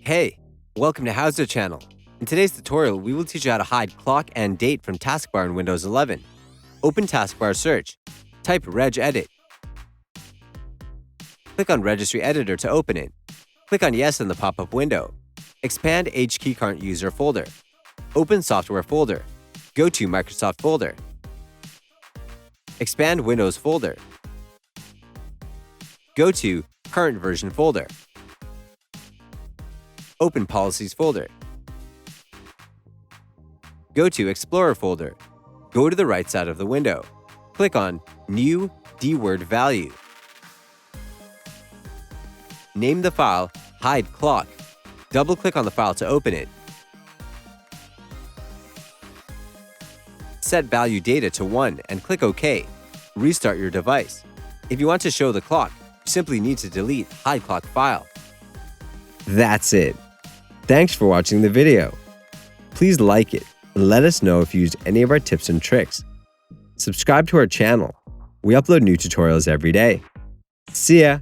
Hey, welcome to HOWZA channel. In today's tutorial, we will teach you how to hide clock and date from Taskbar in Windows 11. Open Taskbar Search. Type Regedit. Click on Registry Editor to open it. Click on Yes in the pop-up window. Expand HKey current user folder. Open Software folder. Go to Microsoft folder. Expand Windows folder. Go to Current Version folder. Open Policies folder. Go to Explorer folder. Go to the right side of the window. Click on New DWORD Value. Name the file Hideclock. Double-click on the file to open it. Set value data to 1 and click OK. Restart your device. If you want to show the clock, you simply need to delete Hideclock file. That's it. Thanks for watching the video. Please like it and let us know if you used any of our tips and tricks. Subscribe to our channel. We upload new tutorials every day. See ya!